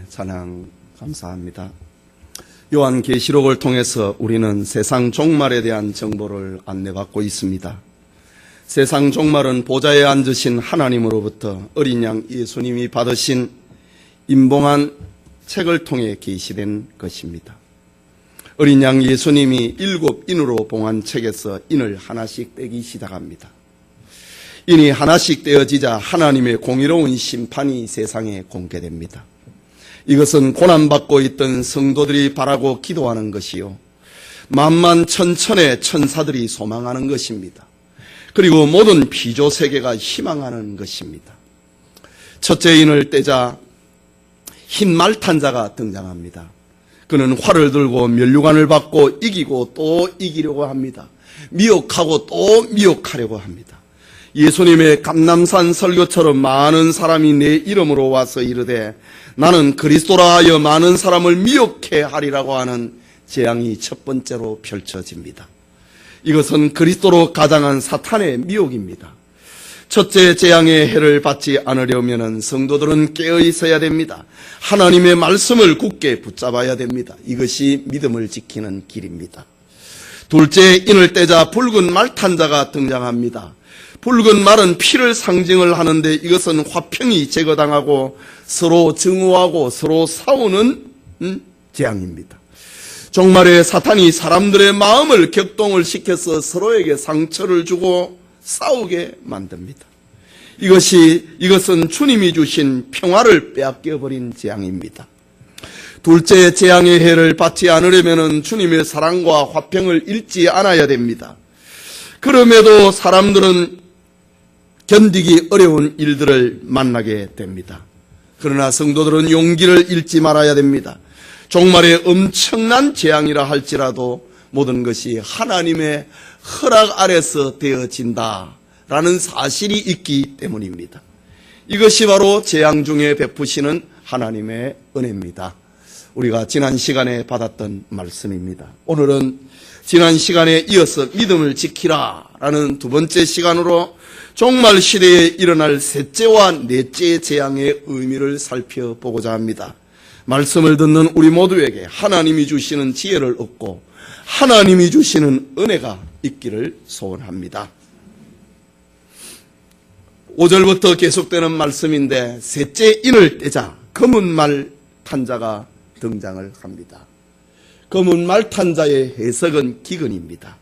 찬양 감사합니다. 요한계시록을 통해서 우리는 세상 종말에 대한 정보를 안내받고 있습니다. 세상 종말은 보좌에 앉으신 하나님으로부터 어린 양 예수님이 받으신 임봉한 책을 통해 계시된 것입니다. 어린 양 예수님이 7인으로 봉한 책에서 인을 하나씩 떼기 시작합니다. 인이 하나씩 떼어지자 하나님의 공의로운 심판이 세상에 공개됩니다. 이것은 고난받고 있던 성도들이 바라고 기도하는 것이요, 만만천천의 천사들이 소망하는 것입니다. 그리고 모든 피조세계가 희망하는 것입니다. 첫째 인을 떼자 흰 말탄자가 등장합니다. 그는 활을 들고 면류관을 받고 이기고 또 이기려고 합니다. 미혹하고 또 미혹하려고 합니다. 예수님의 감람산 설교처럼 많은 사람이 내 이름으로 와서 이르되 나는 그리스도라 하여 많은 사람을 미혹해 하리라고 하는 재앙이 첫 번째로 펼쳐집니다. 이것은 그리스도로 가장한 사탄의 미혹입니다. 첫째 재앙의 해를 받지 않으려면 성도들은 깨어 있어야 됩니다. 하나님의 말씀을 굳게 붙잡아야 됩니다. 이것이 믿음을 지키는 길입니다. 둘째 인을 떼자 붉은 말탄자가 등장합니다. 붉은 말은 피를 상징을 하는데 이것은 화평이 제거당하고 서로 증오하고 서로 싸우는 재앙입니다. 종말에 사탄이 사람들의 마음을 격동을 시켜서 서로에게 상처를 주고 싸우게 만듭니다. 이것은 주님이 주신 평화를 빼앗겨버린 재앙입니다. 둘째 재앙의 해를 받지 않으려면 주님의 사랑과 화평을 잃지 않아야 됩니다. 그럼에도 사람들은 견디기 어려운 일들을 만나게 됩니다. 그러나 성도들은 용기를 잃지 말아야 됩니다. 종말에 엄청난 재앙이라 할지라도 모든 것이 하나님의 허락 아래서 되어진다라는 사실이 있기 때문입니다. 이것이 바로 재앙 중에 베푸시는 하나님의 은혜입니다. 우리가 지난 시간에 받았던 말씀입니다. 오늘은 지난 시간에 이어서 믿음을 지키라라는 두 번째 시간으로 종말 시대에 일어날 셋째와 넷째 재앙의 의미를 살펴보고자 합니다. 말씀을 듣는 우리 모두에게 하나님이 주시는 지혜를 얻고 하나님이 주시는 은혜가 있기를 소원합니다. 5절부터 계속되는 말씀인데 셋째 인을 떼자 검은 말 탄자가 등장을 합니다. 검은 말 탄자의 해석은 기근입니다.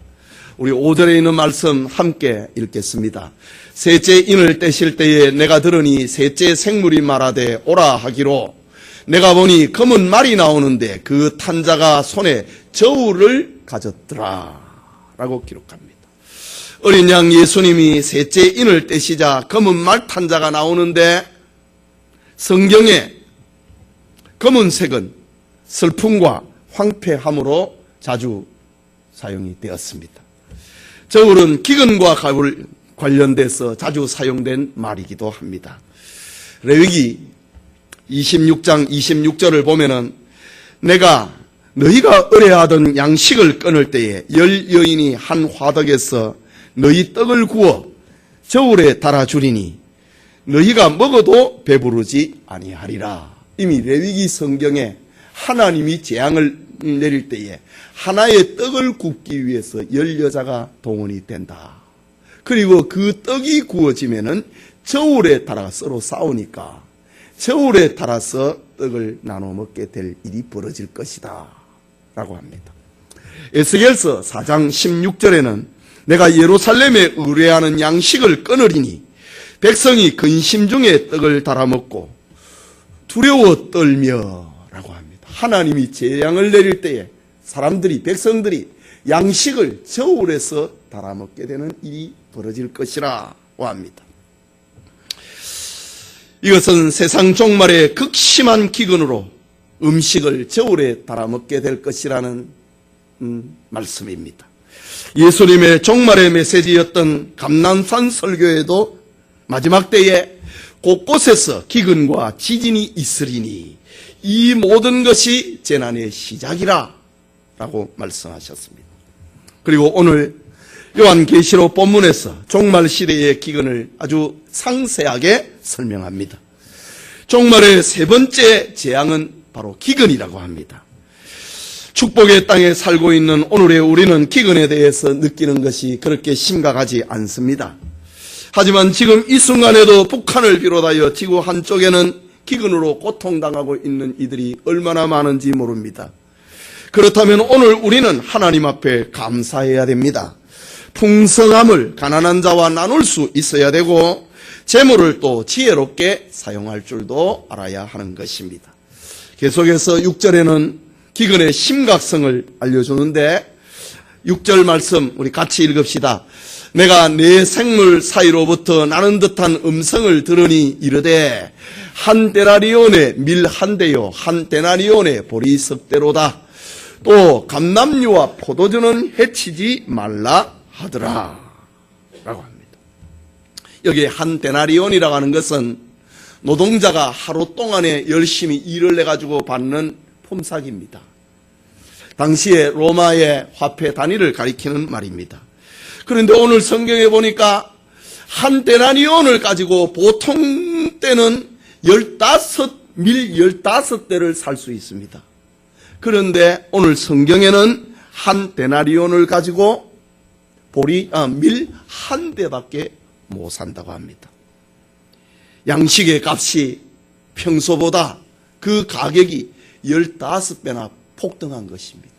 우리 5절에 있는 말씀 함께 읽겠습니다. 셋째 인을 떼실 때에 내가 들으니 셋째 생물이 말하되 오라 하기로 내가 보니 검은 말이 나오는데 그 탄자가 손에 저울을 가졌더라 라고 기록합니다. 어린 양 예수님이 셋째 인을 떼시자 검은 말 탄자가 나오는데 성경에 검은색은 슬픔과 황폐함으로 자주 사용이 되었습니다. 저울은 기근과 관련돼서 자주 사용된 말이기도 합니다. 레위기 26장 26절을 보면은 내가 너희가 의뢰하던 양식을 끊을 때에 10 여인이 한 화덕에서 너희 떡을 구워 저울에 달아주리니 너희가 먹어도 배부르지 아니하리라. 이미 레위기 성경에 하나님이 재앙을 내릴 때에 하나의 떡을 굽기 위해서 10 여자가 동원이 된다. 그리고 그 떡이 구워지면은 저울에 달아 서로 싸우니까 저울에 달아서 떡을 나눠 먹게 될 일이 벌어질 것이다 라고 합니다. 에스겔서 4장 16절에는 내가 예루살렘에 의뢰하는 양식을 끊으리니 백성이 근심 중에 떡을 달아 먹고 두려워 떨며 라고 합니다. 하나님이 재앙을 내릴 때에 백성들이 양식을 저울에서 달아 먹게 되는 일이 벌어질 것이라고 합니다. 이것은 세상 종말의 극심한 기근으로 음식을 저울에 달아 먹게 될 것이라는 말씀입니다. 예수님의 종말의 메시지였던 감람산 설교에도 마지막 때에 곳곳에서 기근과 지진이 있으리니 이 모든 것이 재난의 시작이라 라고 말씀하셨습니다. 그리고 오늘 요한계시록 본문에서 종말 시대의 기근을 아주 상세하게 설명합니다. 종말의 세 번째 재앙은 바로 기근이라고 합니다. 축복의 땅에 살고 있는 오늘의 우리는 기근에 대해서 느끼는 것이 그렇게 심각하지 않습니다. 하지만 지금 이 순간에도 북한을 비롯하여 지구 한쪽에는 기근으로 고통당하고 있는 이들이 얼마나 많은지 모릅니다. 그렇다면 오늘 우리는 하나님 앞에 감사해야 됩니다. 풍성함을 가난한 자와 나눌 수 있어야 되고 재물을 또 지혜롭게 사용할 줄도 알아야 하는 것입니다. 계속해서 6절에는 기근의 심각성을 알려주는데 6절 말씀 우리 같이 읽읍시다. 내가 내 생물 사이로부터 나는 듯한 음성을 들으니 이르되 한 데나리온의 밀 한 대요 한 데나리온의 보리 석 대로다. 또 감람류와 포도주는 해치지 말라 하더라 라고 합니다. 여기에 한 데나리온이라고 하는 것은 노동자가 하루 동안에 열심히 일을 해가지고 받는 품삯입니다. 당시에 로마의 화폐 단위를 가리키는 말입니다. 그런데 오늘 성경에 보니까 한 데나리온을 가지고 보통 때는 밀 15대를 살 수 있습니다. 그런데 오늘 성경에는 한 데나리온을 가지고 밀 한 대밖에 못 산다고 합니다. 양식의 값이 평소보다 그 가격이 15배나 폭등한 것입니다.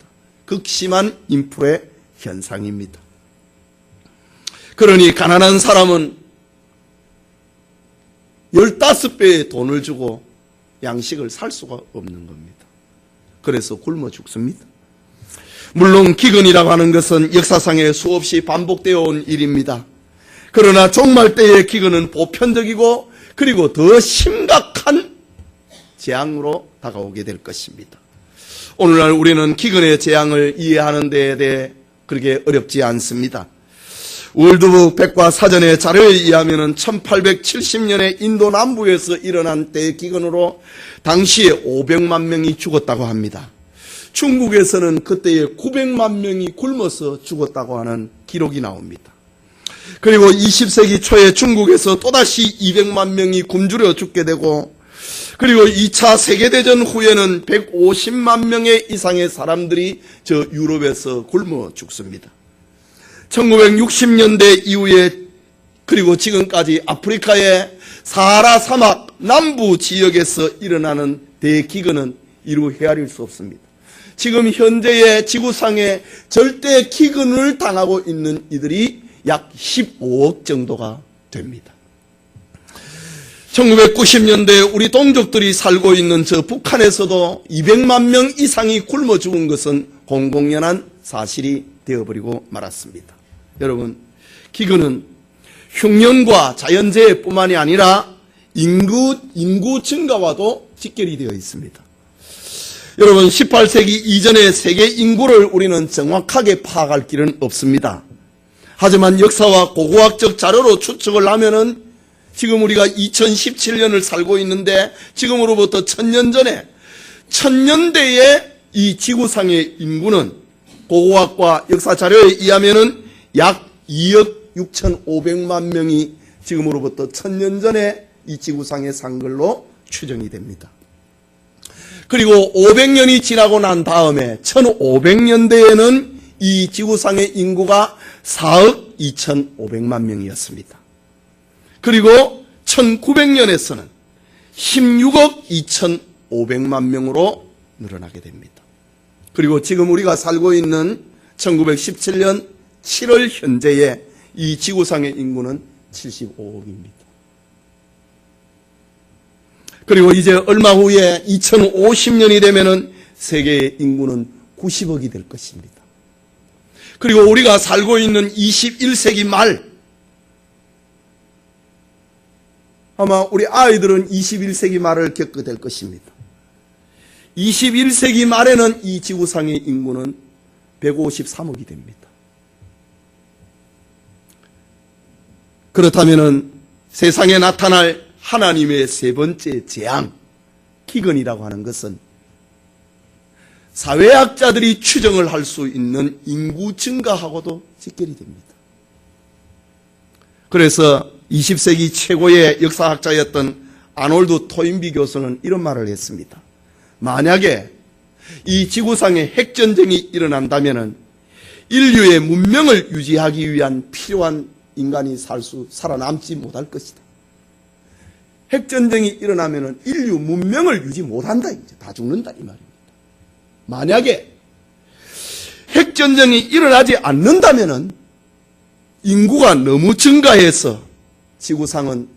극심한 인플레 현상입니다. 그러니 가난한 사람은 15배의 돈을 주고 양식을 살 수가 없는 겁니다. 그래서 굶어 죽습니다. 물론 기근이라고 하는 것은 역사상에 수없이 반복되어 온 일입니다. 그러나 종말 때의 기근은 보편적이고 그리고 더 심각한 재앙으로 다가오게 될 것입니다. 오늘날 우리는 기근의 재앙을 이해하는 데에 대해 그렇게 어렵지 않습니다. 월드북 백과사전의 자료에 의하면 1870년에 인도 남부에서 일어난 대기근으로 당시에 500만 명이 죽었다고 합니다. 중국에서는 그때에 900만 명이 굶어서 죽었다고 하는 기록이 나옵니다. 그리고 20세기 초에 중국에서 또다시 200만 명이 굶주려 죽게 되고 그리고 2차 세계대전 후에는 150만 명의 이상의 사람들이 저 유럽에서 굶어 죽습니다. 1960년대 이후에 그리고 지금까지 아프리카의 사하라 사막 남부 지역에서 일어나는 대기근은 이루 헤아릴 수 없습니다. 지금 현재의 지구상에 절대 기근을 당하고 있는 이들이 약 15억 정도가 됩니다. 1990년대에 우리 동족들이 살고 있는 저 북한에서도 200만 명 이상이 굶어 죽은 것은 공공연한 사실이 되어버리고 말았습니다. 여러분, 기근은 흉년과 자연재해뿐만이 아니라 인구 증가와도 직결이 되어 있습니다. 여러분, 18세기 이전의 세계 인구를 우리는 정확하게 파악할 길은 없습니다. 하지만 역사와 고고학적 자료로 추측을 하면은 지금 우리가 2017년을 살고 있는데 지금으로부터 1000년 전에 1000년대의 이 지구상의 인구는 고고학과 역사 자료에 의하면은 약 2억 6,500만 명이 지금으로부터 1000년 전에 이 지구상에 산 걸로 추정이 됩니다. 그리고 500년이 지나고 난 다음에 1500년대에는 이 지구상의 인구가 4억 2,500만 명이었습니다. 그리고 1900년에서는 16억 2,500만 명으로 늘어나게 됩니다. 그리고 지금 우리가 살고 있는 1917년 7월 현재의 이 지구상의 인구는 75억입니다. 그리고 이제 얼마 후에 2050년이 되면은 세계의 인구는 90억이 될 것입니다. 그리고 우리가 살고 있는 21세기 말, 아마 우리 아이들은 21세기 말을 겪게 될 것입니다. 21세기 말에는 이 지구상의 인구는 153억이 됩니다. 그렇다면은 세상에 나타날 하나님의 세 번째 재앙, 기근이라고 하는 것은 사회학자들이 추정을 할 수 있는 인구 증가하고도 직결이 됩니다. 그래서 20세기 최고의 역사학자였던 아놀드 토인비 교수는 이런 말을 했습니다. 만약에 이 지구상에 핵전쟁이 일어난다면 인류의 문명을 유지하기 위한 필요한 인간이 살아남지 못할 것이다. 핵전쟁이 일어나면 인류 문명을 유지 못한다. 이제 다 죽는다 이 말입니다. 만약에 핵전쟁이 일어나지 않는다면 인구가 너무 증가해서 지구상은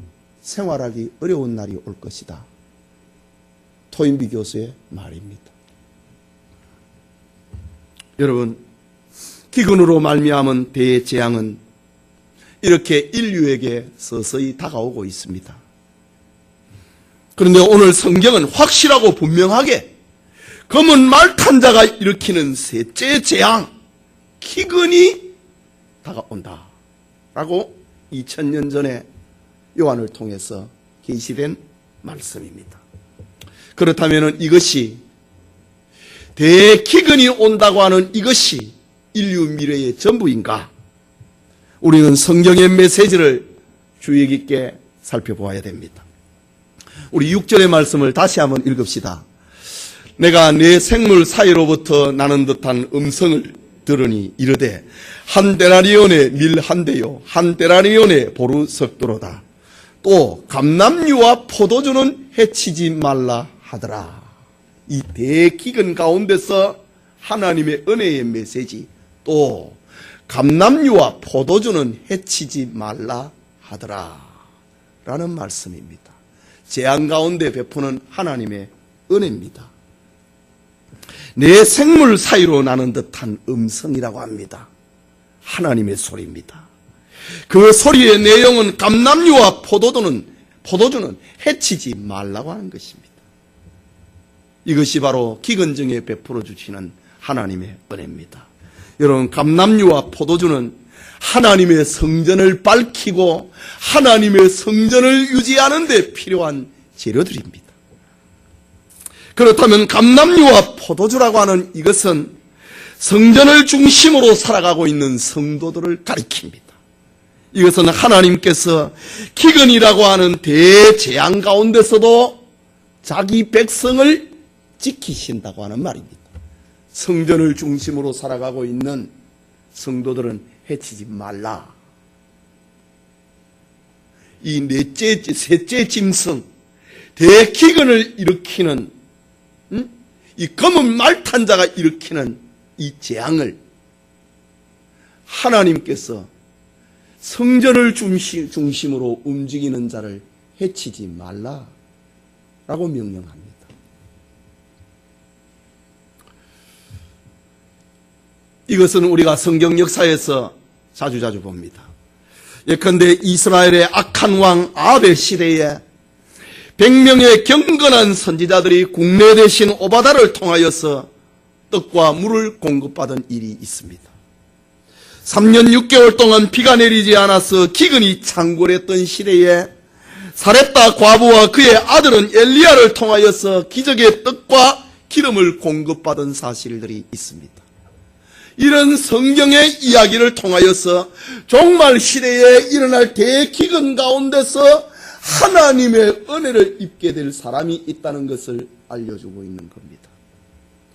생활하기 어려운 날이 올 것이다. 토인비 교수의 말입니다. 여러분, 기근으로 말미암은 대재앙은 이렇게 인류에게 서서히 다가오고 있습니다. 그런데 오늘 성경은 확실하고 분명하게 검은 말 탄 자가 일으키는 셋째 재앙, 기근이 다가온다 라고 2000년 전에 요한을 통해서 계시된 말씀입니다. 그렇다면 이것이 대기근이 온다고 하는 이것이 인류 미래의 전부인가? 우리는 성경의 메시지를 주의 깊게 살펴보아야 됩니다. 우리 6절의 말씀을 다시 한번 읽읍시다. 내가 내 생물 사이로부터 나는 듯한 음성을 들으니 이르되 한 데나리온의 밀 한 대요 한 데나리온의 보루 석도로다. 또 감람류와 포도주는 해치지 말라 하더라. 이 대기근 가운데서 하나님의 은혜의 메시지, 또 감람류와 포도주는 해치지 말라 하더라 라는 말씀입니다. 재앙 가운데 베푸는 하나님의 은혜입니다. 내 생물 사이로 나는 듯한 음성이라고 합니다. 하나님의 소리입니다. 그 소리의 내용은 감람류와 포도주는 해치지 말라고 하는 것입니다. 이것이 바로 기근중에 베풀어 주시는 하나님의 은혜입니다. 여러분, 감람류와 포도주는 하나님의 성전을 밝히고 하나님의 성전을 유지하는 데 필요한 재료들입니다. 그렇다면 감람류와 포도주라고 하는 이것은 성전을 중심으로 살아가고 있는 성도들을 가리킵니다. 이것은 하나님께서 기근이라고 하는 대재앙 가운데서도 자기 백성을 지키신다고 하는 말입니다. 성전을 중심으로 살아가고 있는 성도들은 해치지 말라. 이 셋째 짐승, 대기근을 일으키는 이 검은 말 탄 자가 일으키는 이 재앙을 하나님께서 성전을 중심으로 움직이는 자를 해치지 말라라고 명령합니다. 이것은 우리가 성경 역사에서 자주자주 봅니다. 예컨대 이스라엘의 악한 왕 아합의 시대에 100명의 경건한 선지자들이 국내 대신 오바다를 통하여서 떡과 물을 공급받은 일이 있습니다. 3년 6개월 동안 비가 내리지 않아서 기근이 창궐했던 시대에 사렙다 과부와 그의 아들은 엘리야를 통하여서 기적의 떡과 기름을 공급받은 사실들이 있습니다. 이런 성경의 이야기를 통하여서 종말 시대에 일어날 대기근 가운데서 하나님의 은혜를 입게 될 사람이 있다는 것을 알려주고 있는 겁니다.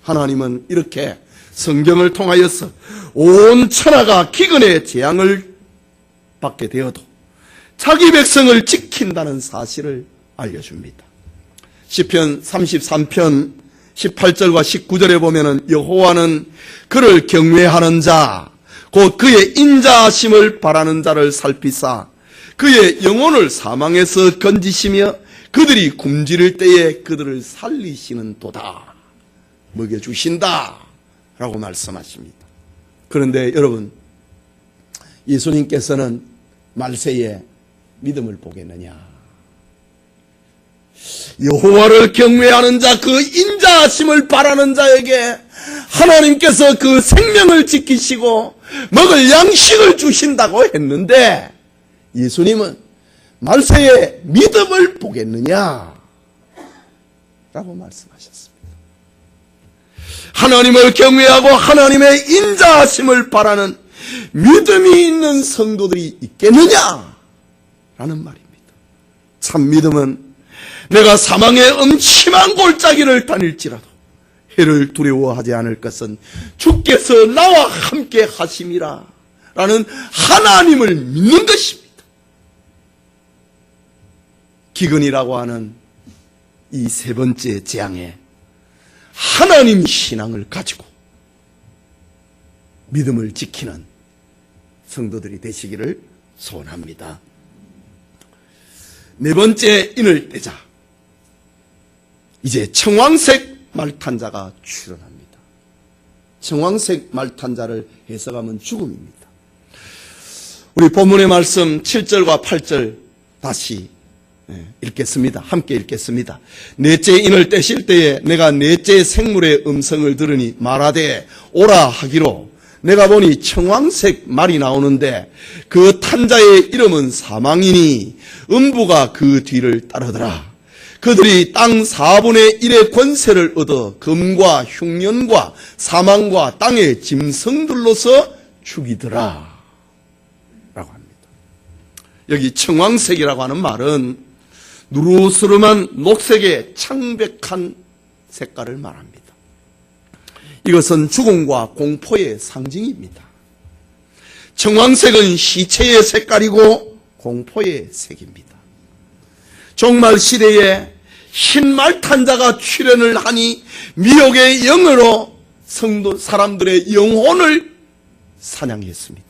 하나님은 이렇게 성경을 통하여서 온 천하가 기근의 재앙을 받게 되어도 자기 백성을 지킨다는 사실을 알려줍니다. 시편 33편 18절과 19절에 보면은 여호와는 그를 경외하는 자, 곧 그의 인자하심을 바라는 자를 살피사 그의 영혼을 사망에서 건지시며 그들이 굶주릴 때에 그들을 살리시는 도다. 먹여주신다 라고 말씀하십니다. 그런데 여러분, 예수님께서는 말세에 믿음을 보겠느냐? 여호와를 경외하는 자, 그 인자하심을 바라는 자에게 하나님께서 그 생명을 지키시고 먹을 양식을 주신다고 했는데 예수님은 말세에 믿음을 보겠느냐? 라고 말씀하셨습니다. 하나님을 경외하고 하나님의 인자하심을 바라는 믿음이 있는 성도들이 있겠느냐? 라는 말입니다. 참 믿음은 내가 사망의 음침한 골짜기를 다닐지라도 해를 두려워하지 않을 것은 주께서 나와 함께 하심이라 라는 하나님을 믿는 것입니다. 기근이라고 하는 이 세 번째 재앙에 하나님 신앙을 가지고 믿음을 지키는 성도들이 되시기를 소원합니다. 네 번째 인을 떼자. 이제 청황색 말탄자가 출현합니다. 청황색 말탄자를 해석하면 죽음입니다. 우리 본문의 말씀 7절과 8절 다시 읽겠습니다. 함께 읽겠습니다. 넷째 인을 떼실 때에 내가 넷째 생물의 음성을 들으니 말하되 오라 하기로 내가 보니 청황색 말이 나오는데 그 탄자의 이름은 사망이니 음부가 그 뒤를 따르더라. 그들이 땅 4분의 1의 권세를 얻어 금과 흉년과 사망과 땅의 짐승들로서 죽이더라 라고 합니다. 여기 청황색이라고 하는 말은 누르스름한 녹색의 창백한 색깔을 말합니다. 이것은 죽음과 공포의 상징입니다. 청황색은 시체의 색깔이고 공포의 색입니다. 종말 시대에 흰 말탄자가 출현을 하니 미혹의 영으로 성도 사람들의 영혼을 사냥했습니다.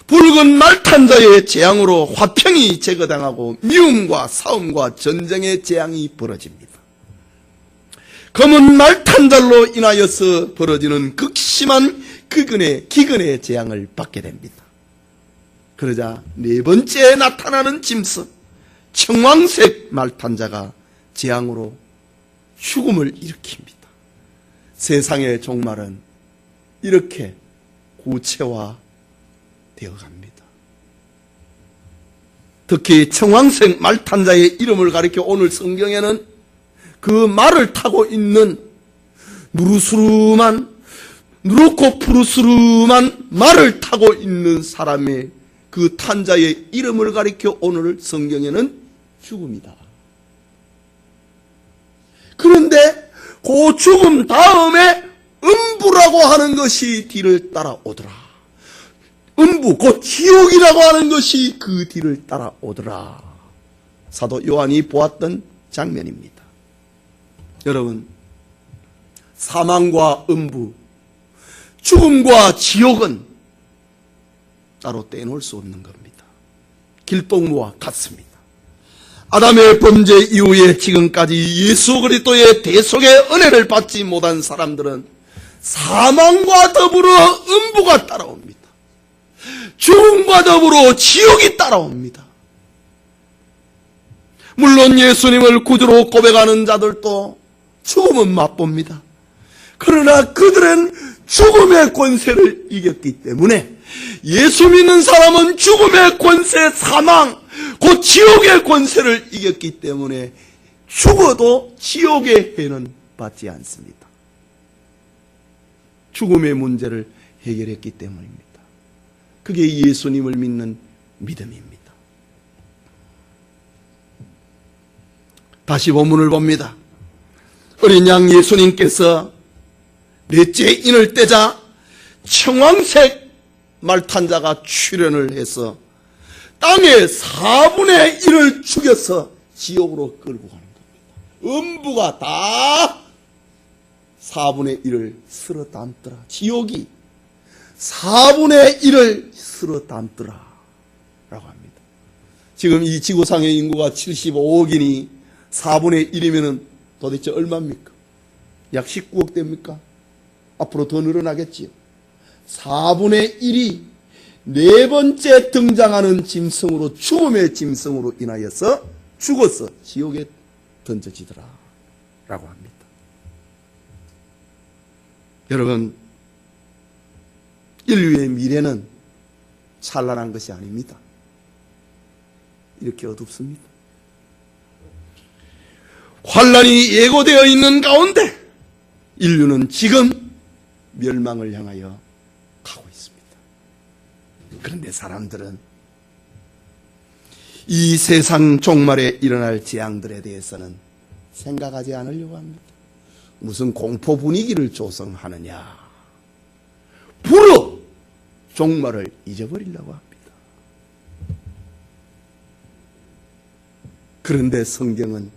붉은 말탄자의 재앙으로 화평이 제거당하고 미움과 싸움과 전쟁의 재앙이 벌어집니다. 검은 말탄자로 인하여서 벌어지는 극심한 기근의 재앙을 받게 됩니다. 그러자 네 번째 나타나는 짐승 청황색 말탄자가 재앙으로 죽음을 일으킵니다. 세상의 종말은 이렇게 구체화되어 갑니다. 특히 청황색 말탄자의 이름을 가리켜 오늘 성경에는 그 말을 타고 있는 누렇고 푸르스름한 말을 타고 있는 사람의 그 탄자의 이름을 가리켜 오늘 성경에는 죽음이다. 그런데 그 죽음 다음에 음부라고 하는 것이 뒤를 따라오더라. 음부, 곧 지옥이라고 하는 것이 그 뒤를 따라오더라. 사도 요한이 보았던 장면입니다. 여러분, 사망과 음부, 죽음과 지옥은 따로 떼놓을 수 없는 겁니다. 길동무와 같습니다. 아담의 범죄 이후에 지금까지 예수 그리스도의 대속의 은혜를 받지 못한 사람들은 사망과 더불어 음부가 따라옵니다. 죽음과 더불어 지옥이 따라옵니다. 물론 예수님을 구주로 고백하는 자들도 죽음은 맛봅니다. 그러나 그들은 죽음의 권세를 이겼기 때문에 예수 믿는 사람은 죽음의 권세, 사망, 곧 지옥의 권세를 이겼기 때문에 죽어도 지옥의 해는 받지 않습니다. 죽음의 문제를 해결했기 때문입니다. 그게 예수님을 믿는 믿음입니다. 다시 본문을 봅니다. 어린 양 예수님께서 넷째 인을 떼자 청황색 말탄자가 출현을 해서 땅의 4분의 1을 죽여서 지옥으로 끌고 가는 겁니다. 음부가 다 4분의 1을 쓸어 담더라. 지옥이 4분의 1을 쓸어 담더라 라고 합니다. 지금 이 지구상의 인구가 75억이니 4분의 1이면 도대체 얼마입니까? 약 19억 됩니까? 앞으로 더 늘어나겠지요. 4분의 1이 네 번째 등장하는 짐승으로, 죽음의 짐승으로 인하여서 죽어서 지옥에 던져지더라 라고 합니다. 여러분, 인류의 미래는 찬란한 것이 아닙니다. 이렇게 어둡습니다. 환란이 예고되어 있는 가운데 인류는 지금 멸망을 향하여 가고 있습니다. 그런데 사람들은 이 세상 종말에 일어날 재앙들에 대해서는 생각하지 않으려고 합니다. 무슨 공포 분위기를 조성하느냐. 불어 종말을 잊어버리려고 합니다. 그런데 성경은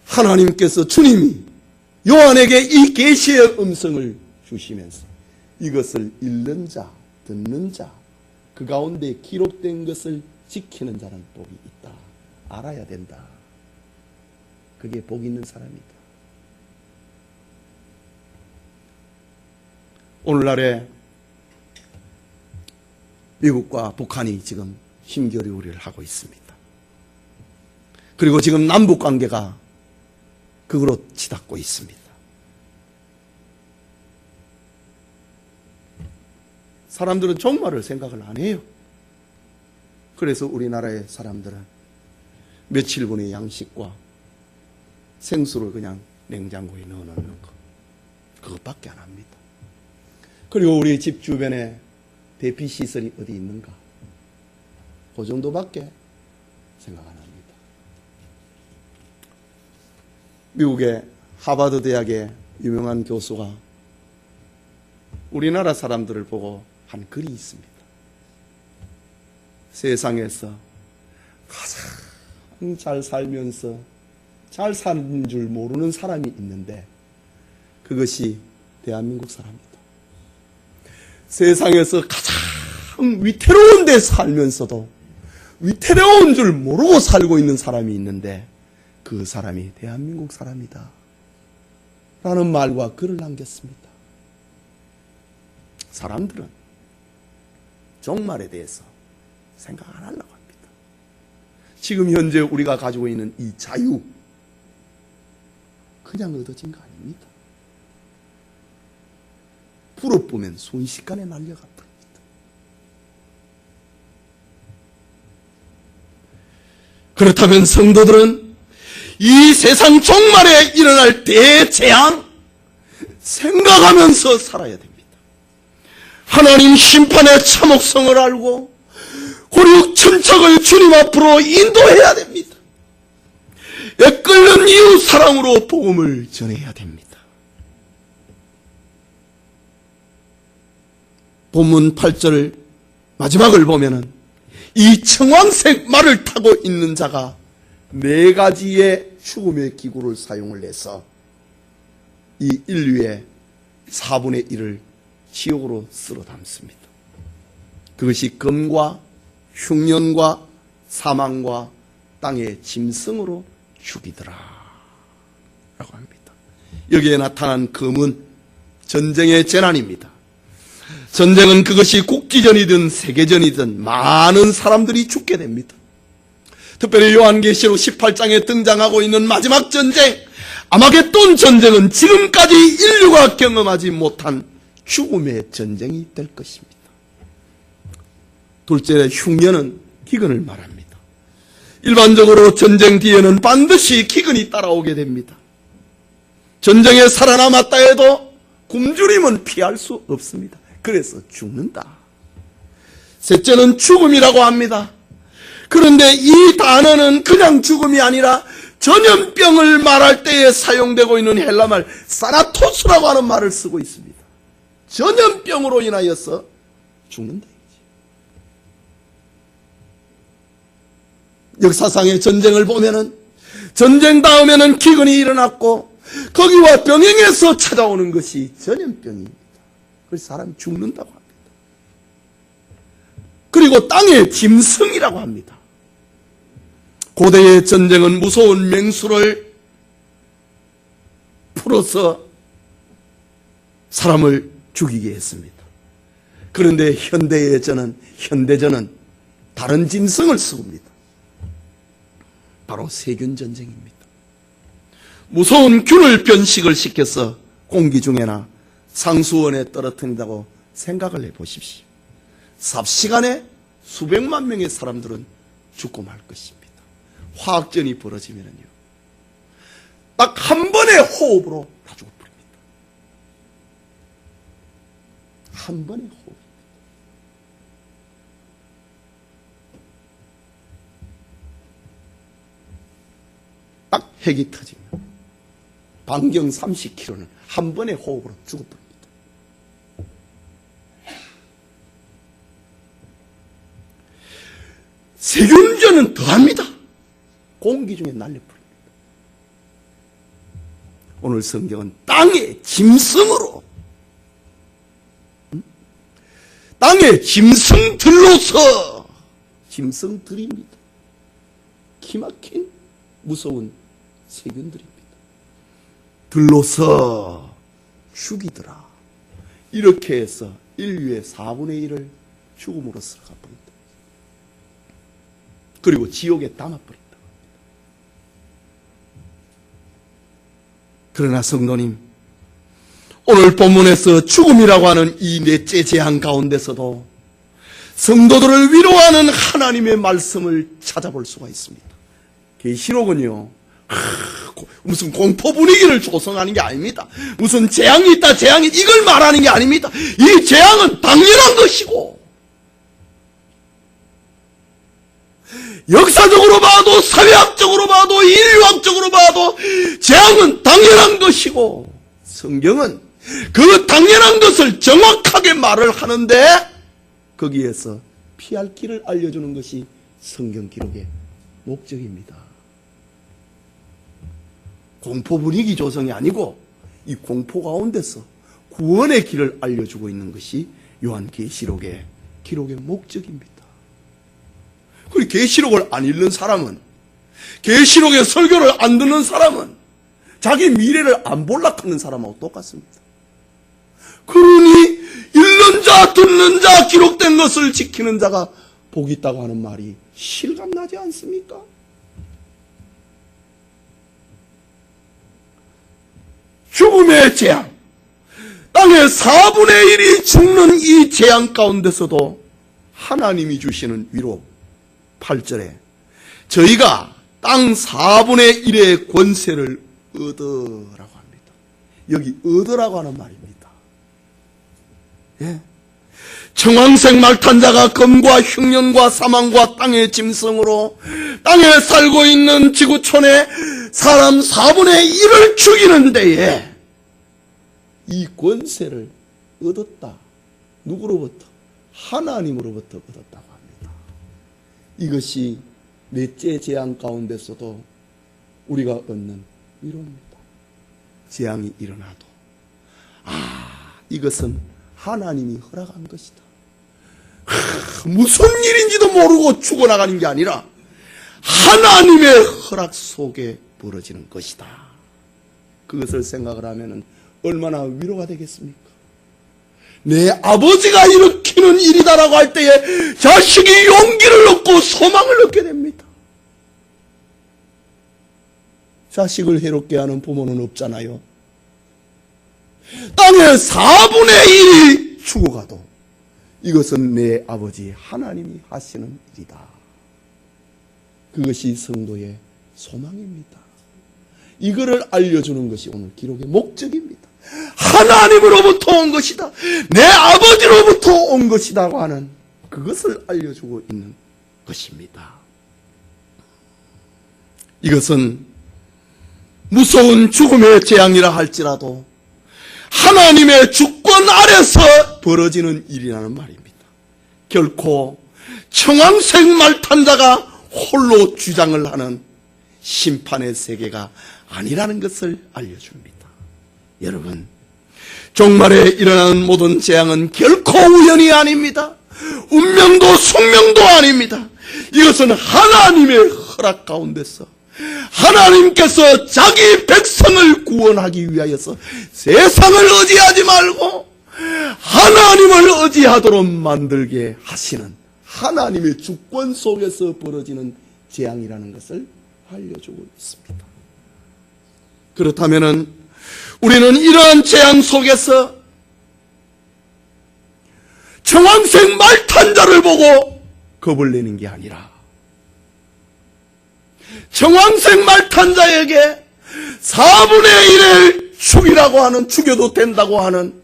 하나님께서 주님이 요한에게 이 계시의 음성을 주시면서 이것을 읽는 자, 듣는 자, 그 가운데 기록된 것을 지키는 자는 복이 있다. 알아야 된다. 그게 복 있는 사람이다. 오늘날에 미국과 북한이 지금 힘겨루기를 하고 있습니다. 그리고 지금 남북관계가 그거로 치닫고 있습니다. 사람들은 종말을 생각을 안 해요. 그래서 우리나라의 사람들은 며칠분의 양식과 생수를 그냥 냉장고에 넣어놓는 거, 그것밖에 안 합니다. 그리고 우리 집 주변에 대피시설이 어디 있는가, 그 정도밖에 생각 안 합니다. 미국의 하버드 대학의 유명한 교수가 우리나라 사람들을 보고 한 글이 있습니다. 세상에서 가장 잘 살면서 잘 사는 줄 모르는 사람이 있는데 그것이 대한민국 사람입니다. 세상에서 가장 위태로운 데 살면서도 위태로운 줄 모르고 살고 있는 사람이 있는데 그 사람이 대한민국 사람이다 라는 말과 글을 남겼습니다. 사람들은 종말에 대해서 생각 안 하려고 합니다. 지금 현재 우리가 가지고 있는 이 자유, 그냥 얻어진 거 아닙니다. 부러보면 순식간에 날려가 버립니다. 그렇다면 성도들은 이 세상 종말에 일어날 대재앙 생각하면서 살아야 됩니다. 하나님 심판의 참혹성을 알고 곤욕천착을 주님 앞으로 인도해야 됩니다. 애끓는 이웃 사랑으로 복음을 전해야 됩니다. 본문 8절 마지막을 보면은 이 청황색 말을 타고 있는 자가 4가지의 죽음의 기구를 사용을 해서 이 인류의 4분의 1을 지옥으로 쓸어 담습니다. 그것이 검과 흉년과 사망과 땅의 짐승으로 죽이더라 라고 합니다. 여기에 나타난 검은 전쟁의 재난입니다. 전쟁은 그것이 국기전이든 세계전이든 많은 사람들이 죽게 됩니다. 특별히 요한계시록 18장에 등장하고 있는 마지막 전쟁, 아마겟돈 전쟁은 지금까지 인류가 경험하지 못한 죽음의 전쟁이 될 것입니다. 둘째, 흉년은 기근을 말합니다. 일반적으로 전쟁 뒤에는 반드시 기근이 따라오게 됩니다. 전쟁에 살아남았다 해도 굶주림은 피할 수 없습니다. 그래서 죽는다. 셋째는 죽음이라고 합니다. 그런데 이 단어는 그냥 죽음이 아니라 전염병을 말할 때에 사용되고 있는 헬라말 사나토스라고 하는 말을 쓰고 있습니다. 전염병으로 인하여서 죽는다. 역사상의 전쟁을 보면은 전쟁 다음에는 기근이 일어났고 거기와 병행해서 찾아오는 것이 전염병입니다. 그래서 사람이 죽는다고 합니다. 그리고 땅의 짐승이라고 합니다. 고대의 전쟁은 무서운 맹수를 풀어서 사람을 죽이게 했습니다. 그런데 현대전은 다른 짐승을 쓰고입니다. 바로 세균 전쟁입니다. 무서운 균을 변식을 시켜서 공기 중에나 상수원에 떨어뜨린다고 생각을 해보십시오. 삽시간에 수백만 명의 사람들은 죽고 말 것입니다. 화학전이 벌어지면요, 딱 한 번의 호흡으로 다 죽어버립니다. 한 번의 호흡. 핵이 터지면 반경 30km는 한 번의 호흡으로 죽어버립니다. 세균전은 더합니다. 공기 중에 날려버립니다. 오늘 성경은 땅의 짐승으로, 땅의 짐승들로서, 짐승들입니다. 기막힌 무서운 세균들입니다. 들로서 죽이더라. 이렇게 해서 인류의 4분의 1을 죽음으로 쓸어가버린다. 그리고 지옥에 담아버린다. 그러나 성도님, 오늘 본문에서 죽음이라고 하는 이 넷째 재앙 가운데서도 성도들을 위로하는 하나님의 말씀을 찾아볼 수가 있습니다. 계시록은요, 무슨 공포 분위기를 조성하는 게 아닙니다. 무슨 재앙이 있다, 재앙이 이걸 말하는 게 아닙니다. 이 재앙은 당연한 것이고, 역사적으로 봐도, 사회학적으로 봐도, 인류학적으로 봐도 재앙은 당연한 것이고, 성경은 그 당연한 것을 정확하게 말을 하는데 거기에서 피할 길을 알려주는 것이 성경 기록의 목적입니다. 공포 분위기 조성이 아니고 이 공포 가운데서 구원의 길을 알려주고 있는 것이 요한계시록의 기록의 목적입니다. 그리고 계시록을 안 읽는 사람은, 계시록의 설교를 안 듣는 사람은 자기 미래를 안 볼락하는 사람하고 똑같습니다. 그러니 읽는 자, 듣는 자, 기록된 것을 지키는 자가 복이 있다고 하는 말이 실감나지 않습니까? 죽음의 재앙, 땅의 4분의 1이 죽는 이 재앙 가운데서도 하나님이 주시는 위로, 8절에 저희가 땅 4분의 1의 권세를 얻으라고 합니다. 여기 얻으라고 하는 말입니다. 예. 청황색 말탄자가 검과 흉년과 사망과 땅의 짐승으로 땅에 살고 있는 지구촌에 사람 4분의 1을 죽이는 데에 이 권세를 얻었다. 누구로부터? 하나님으로부터 얻었다고 합니다. 이것이 넷째 재앙 가운데서도 우리가 얻는 위로입니다. 재앙이 일어나도 이것은 하나님이 허락한 것이다. 무슨 일인지도 모르고 죽어나가는 게 아니라 하나님의 허락 속에 벌어지는 것이다. 그것을 생각을 하면 얼마나 위로가 되겠습니까? 내 아버지가 일으키는 일이다라고 할 때에 자식이 용기를 얻고 소망을 얻게 됩니다. 자식을 해롭게 하는 부모는 없잖아요. 땅의 4분의 1이 죽어가도 이것은 내 아버지 하나님이 하시는 일이다. 그것이 성도의 소망입니다. 이거를 알려주는 것이 오늘 기록의 목적입니다. 하나님으로부터 온 것이다. 내 아버지로부터 온 것이다고 하는 그것을 알려주고 있는 것입니다. 이것은 무서운 죽음의 재앙이라 할지라도 하나님의 주권 아래서 벌어지는 일이라는 말입니다. 결코 청황색 말탄자가 홀로 주장을 하는 심판의 세계가 아니라는 것을 알려줍니다. 여러분, 종말에 일어나는 모든 재앙은 결코 우연이 아닙니다. 운명도 숙명도 아닙니다. 이것은 하나님의 허락 가운데서 하나님께서 자기 백성을 구원하기 위하여서 세상을 의지하지 말고 하나님을 의지하도록 만들게 하시는 하나님의 주권 속에서 벌어지는 재앙이라는 것을 알려주고 있습니다. 그렇다면 우리는 이러한 재앙 속에서 청황색 말탄자를 보고 겁을 내는 게 아니라 청황색 말탄자에게 4분의 1을 죽이라고 하는, 죽여도 된다고 하는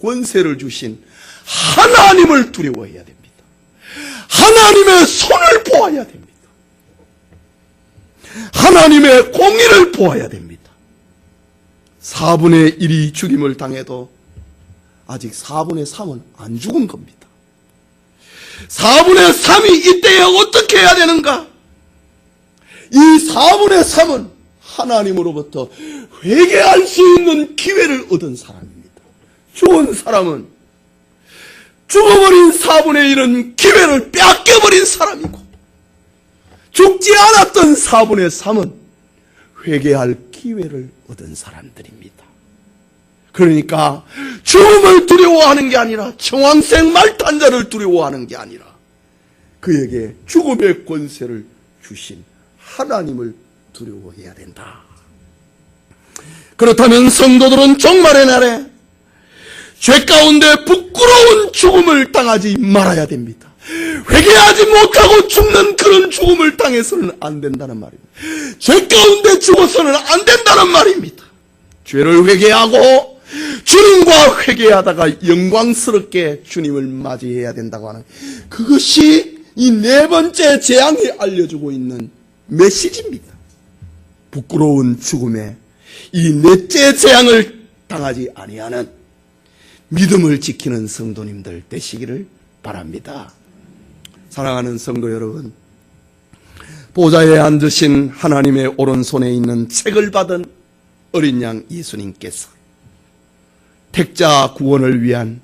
권세를 주신 하나님을 두려워해야 됩니다. 하나님의 손을 보아야 됩니다. 하나님의 공의를 보아야 됩니다. 4분의 1이 죽임을 당해도 아직 4분의 3은 안 죽은 겁니다. 4분의 3이 이때에 어떻게 해야 되는가? 이 4분의 3은 하나님으로부터 회개할 수 있는 기회를 얻은 사람입니다. 죽은 사람은 죽어버린 4분의 1은 기회를 빼앗겨버린 사람이고, 죽지 않았던 4분의 3은 회개할 기회를 얻은 사람들입니다. 그러니까 죽음을 두려워하는 게 아니라, 청황색 말탄자를 두려워하는 게 아니라 그에게 죽음의 권세를 주신 하나님을 두려워해야 된다. 그렇다면 성도들은 종말의 날에 죄 가운데 부끄러운 죽음을 당하지 말아야 됩니다. 회개하지 못하고 죽는 그런 죽음을 당해서는 안 된다는 말입니다. 죄 가운데 죽어서는 안 된다는 말입니다. 죄를 회개하고 주님과 회개하다가 영광스럽게 주님을 맞이해야 된다고 하는, 그것이 이 네 번째 재앙이 알려주고 있는 메시지입니다. 부끄러운 죽음에 이 넷째 재앙을 당하지 아니하는 믿음을 지키는 성도님들 되시기를 바랍니다. 사랑하는 성도 여러분, 보좌에 앉으신 하나님의 오른손에 있는 책을 받은 어린 양 예수님께서 택자 구원을 위한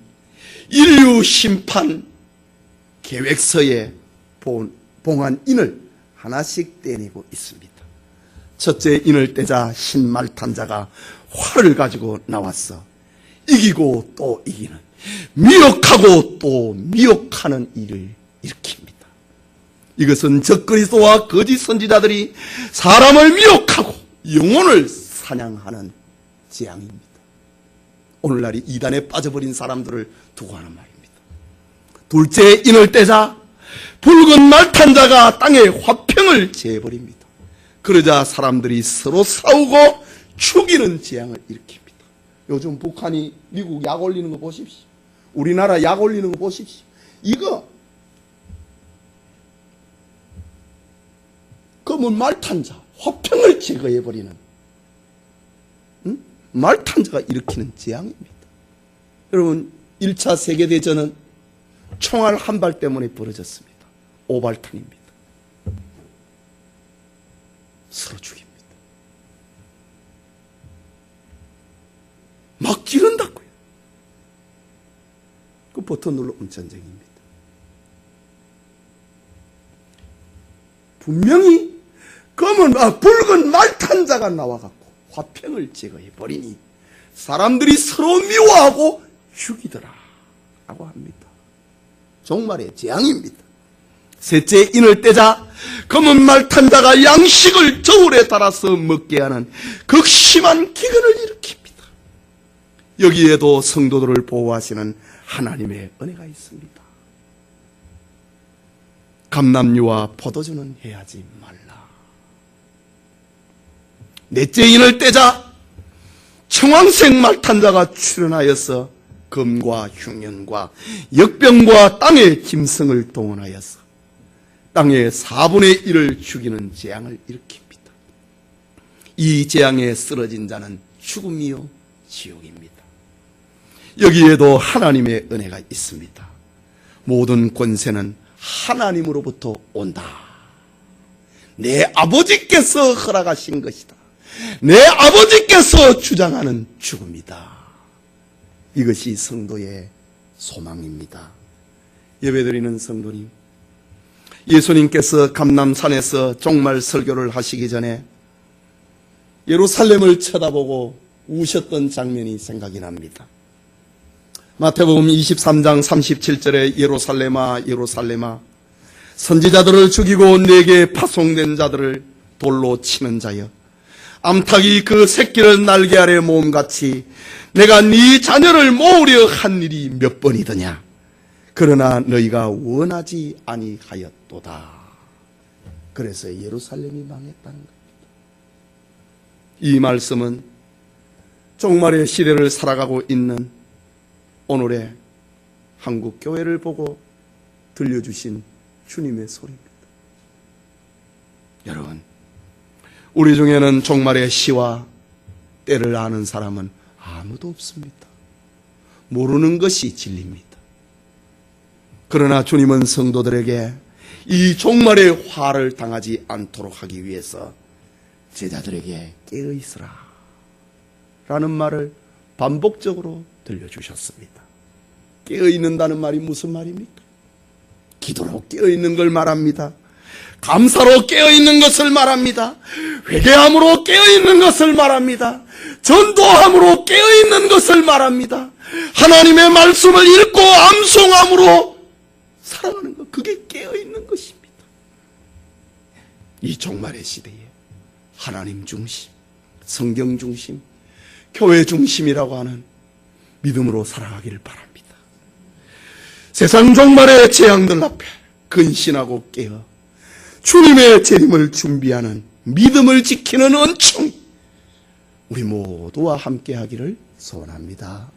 인류 심판 계획서에 봉한 인을 하나씩 떼내고 있습니다. 첫째 인을 떼자 신말탄자가 활을 가지고 나왔어 이기고 또 이기는, 미혹하고 또 미혹하는 일을 일으킵니다. 이것은 적그리스도와 거짓 선지자들이 사람을 미혹하고 영혼을 사냥하는 재앙입니다. 오늘날이 이단에 빠져버린 사람들을 두고 하는 말입니다. 둘째 인을 떼자 붉은 말탄자가 땅에 화평을 재버립니다. 그러자 사람들이 서로 싸우고 죽이는 재앙을 일으킵니다. 요즘 북한이 미국 약 올리는 거 보십시오. 우리나라 약 올리는 거 보십시오. 이거 검은 말탄자, 화평을 제거해버리는 말탄자가 일으키는 재앙입니다. 여러분, 1차 세계대전은 총알 한 발 때문에 벌어졌습니다. 오발탄입니다. 서로 죽입니다. 막 지른다고요. 그 버튼 눌러면 전쟁입니다. 분명히 붉은 말탄자가 나와갖고 화평을 제거해버리니 사람들이 서로 미워하고 죽이더라 라고 합니다. 종말의 재앙입니다. 셋째 인을 떼자 검은 말탄자가 양식을 저울에 달아서 먹게 하는 극심한 기근을 일으킵니다. 여기에도 성도들을 보호하시는 하나님의 은혜가 있습니다. 감람류와 포도주는 해하지 말라. 넷째 인을 떼자 청황색 말탄자가 출현하여서 검과 흉년과 역병과 땅의 짐승을 동원하여서 땅의 4분의 1을 죽이는 재앙을 일으킵니다. 이 재앙에 쓰러진 자는 죽음이요 지옥입니다. 여기에도 하나님의 은혜가 있습니다. 모든 권세는 하나님으로부터 온다. 내 아버지께서 허락하신 것이다. 내 아버지께서 주장하는 죽음이다. 이것이 성도의 소망입니다. 예배드리는 성도님, 예수님께서 감람산에서 종말 설교를 하시기 전에 예루살렘을 쳐다보고 우셨던 장면이 생각이 납니다. 마태복음 23장 37절에 예루살렘아 예루살렘아 선지자들을 죽이고 내게 파송된 자들을 돌로 치는 자여, 암탉이 그 새끼를 날개 아래 모음같이 내가 네 자녀를 모으려 한 일이 몇 번이더냐. 그러나 너희가 원하지 아니하였도다. 그래서 예루살렘이 망했다는 겁니다. 이 말씀은 종말의 시대를 살아가고 있는 오늘의 한국 교회를 보고 들려주신 주님의 소리입니다. 여러분, 우리 중에는 종말의 시와 때를 아는 사람은 아무도 없습니다. 모르는 것이 진리입니다. 그러나 주님은 성도들에게 이 종말의 화를 당하지 않도록 하기 위해서 제자들에게 깨어있으라 라는 말을 반복적으로 들려주셨습니다. 깨어있는다는 말이 무슨 말입니까? 기도로 깨어있는 걸 말합니다. 감사로 깨어있는 것을 말합니다. 회개함으로 깨어있는 것을 말합니다. 전도함으로 깨어있는 것을 말합니다. 하나님의 말씀을 읽고 암송함으로 살아가는 것, 그게 깨어있는 것입니다. 이 종말의 시대에 하나님 중심, 성경 중심, 교회 중심이라고 하는 믿음으로 살아가기를 바랍니다. 세상 종말의 재앙들 앞에 근신하고 깨어 주님의 재림을 준비하는 믿음을 지키는 은총, 우리 모두와 함께 하기를 소원합니다.